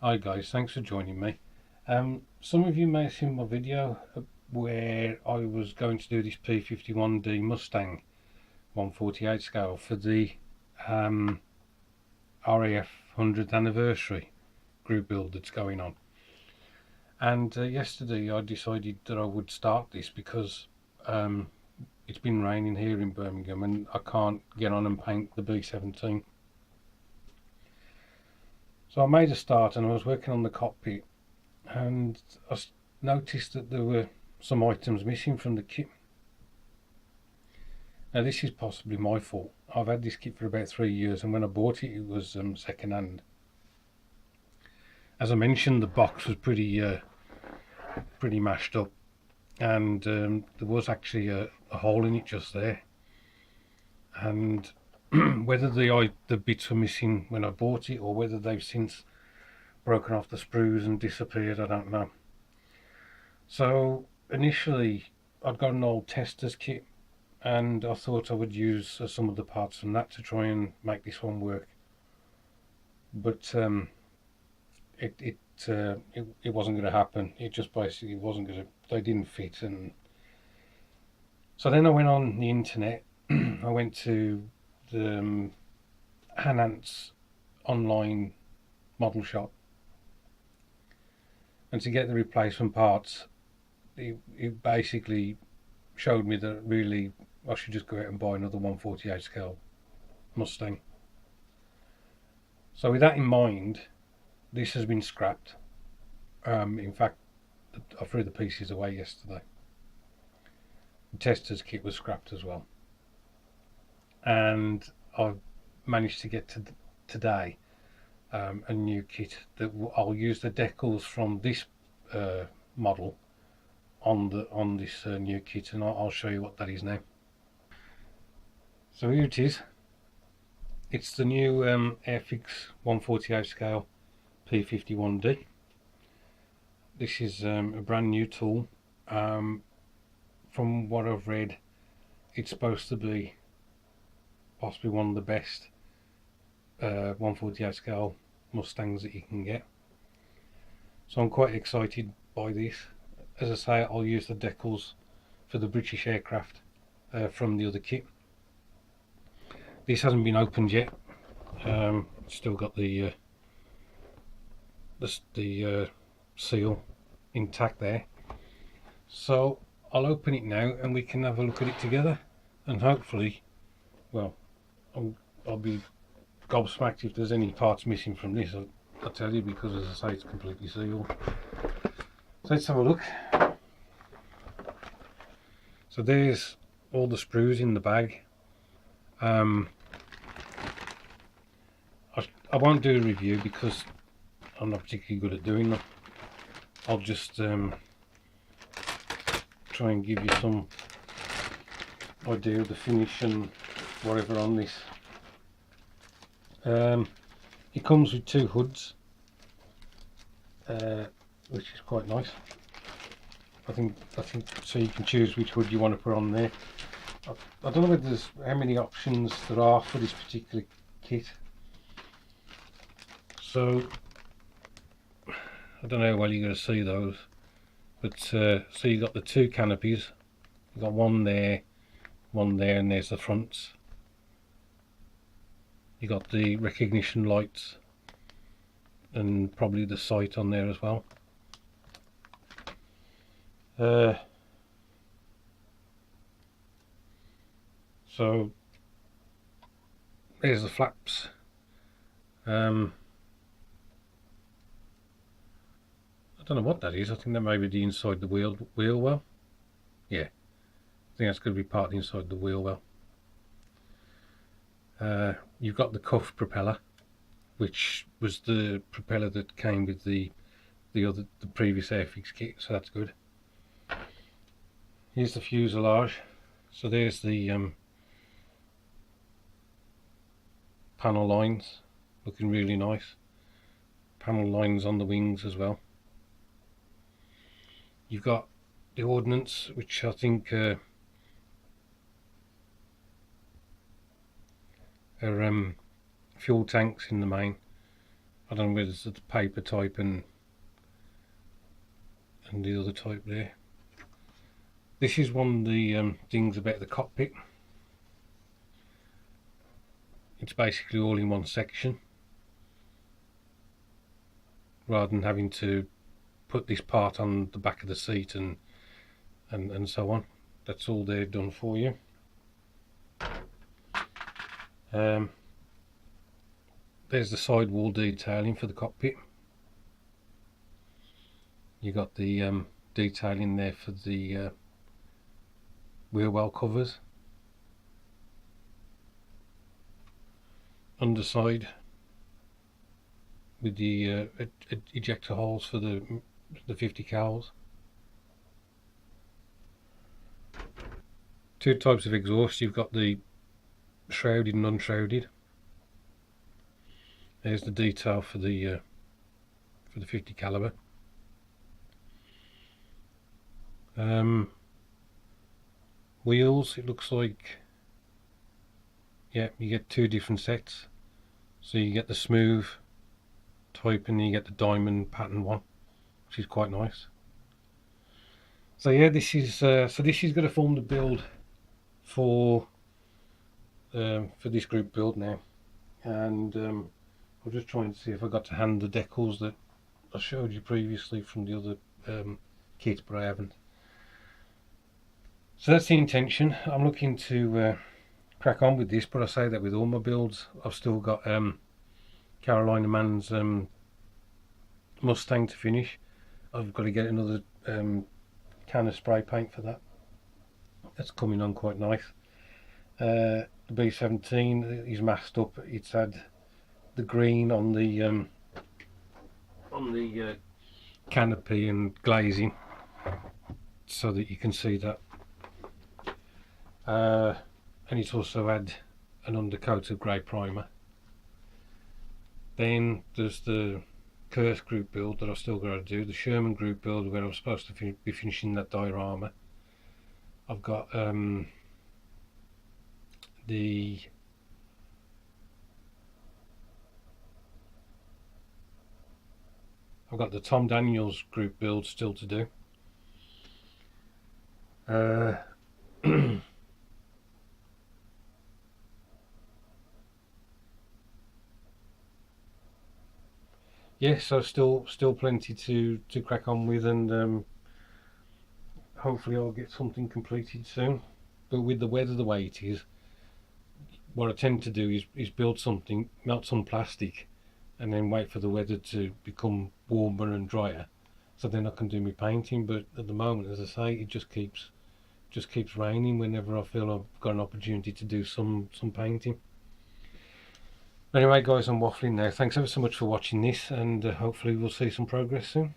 Hi guys, thanks for joining me. Some of you may have seen my video where I was going to do this P51D Mustang 148 scale for the RAF 100th anniversary group build that's going on. And yesterday I decided that I would start this because it's been raining here in Birmingham and I can't get on and paint the B17. So I made a start and I was working on the cockpit, and I noticed that there were some items missing from the kit. Now this is possibly my fault. I've had this kit for about 3 years, and when I bought it, it was second hand. As I mentioned, the box was pretty mashed up, and there was actually a hole in it just there. And whether the bits were missing when I bought it or whether they've since broken off the sprues and disappeared, I don't know. So initially I'd got an old tester's kit, and I thought I would use some of the parts from that to try and make this one work, but it wasn't going to happen. It just basically wasn't going to. They didn't fit, and so then I went on the internet. I went to the Hanant's online model shop, and to get the replacement parts, it basically showed me that really I should just go out and buy another 148 scale Mustang. So with that in mind, this has been scrapped. In fact, I threw the pieces away yesterday. The tester's kit was scrapped as well, and I've managed to get to today a new kit that I'll use the decals from this model on this new kit, and I'll show you what that is now. So here it is. It's the new Airfix 148 scale P51D. This is a brand new tool. From what I've read, it's supposed to be possibly one of the best 148 scale Mustangs that you can get. So I'm quite excited by this. As I say, I'll use the decals for the British aircraft from the other kit. This hasn't been opened yet. Still got the seal intact there. So I'll open it now and we can have a look at it together, and hopefully, well, I'll be gobsmacked if there's any parts missing from this. I'll tell you, because as I say, it's completely sealed. So let's have a look. So there's all the sprues in the bag. I won't do a review because I'm not particularly good at doing them. I'll just try and give you some idea of the finish and whatever on this. It comes with two hoods, which is quite nice. I think so you can choose which hood you want to put on there. I don't know whether there's how many options there are for this particular kit. So I don't know how well you're going to see those, but so you got the two canopies. You got one there, and there's the fronts. You got the recognition lights and probably the sight on there as well. So there's the flaps. I don't know what that is. I think that may be the inside the wheel well. Yeah, I think that's going to be part inside the wheel well. You've got the cuff propeller, which was the propeller that came with the previous Airfix kit, so that's good. Here's the fuselage. So there's the panel lines, looking really nice. Panel lines on the wings as well. You've got the ordnance, which I think are fuel tanks in the main. I don't know whether it's the paper type and the other type there. This is one of the things about the cockpit. It's basically all in one section, rather than having to put this part on the back of the seat and so on. That's all they've done for you. There's the sidewall detailing for the cockpit. You got the detailing there for the wheel well covers. Underside with the ejector holes for the 50 cals. Two types of exhaust. You've got the shrouded and unshrouded. There's the detail for the 50 caliber. Wheels, it looks like, yeah, you get two different sets. So you get the smooth type and you get the diamond pattern one, which is quite nice. So yeah, this is going to form the build for this group build now, and I'm just trying to see if I got to hand the decals that I showed you previously from the other kit, but I haven't. So that's the intention. I'm looking to crack on with this, but I say that with all my builds. I've still got Carolina Man's Mustang to finish. I've got to get another can of spray paint for that. That's coming on quite nice. The B17 is masked up. It's had the green on the canopy and glazing, so that you can see that. And it's also had an undercoat of grey primer. Then there's the Kurth group build that I've still got to do, the Sherman group build where I'm supposed to be finishing that diorama. I've got the Tom Daniels group build still to do. Yeah, so still plenty to crack on with, and hopefully I'll get something completed soon. But with the weather the way it is, what I tend to do is build something, melt some plastic, and then wait for the weather to become warmer and drier, so then I can do my painting. But at the moment, as I say, it just keeps raining whenever I feel I've got an opportunity to do some painting. Anyway guys, I'm waffling now. Thanks ever so much for watching this, and hopefully we'll see some progress soon.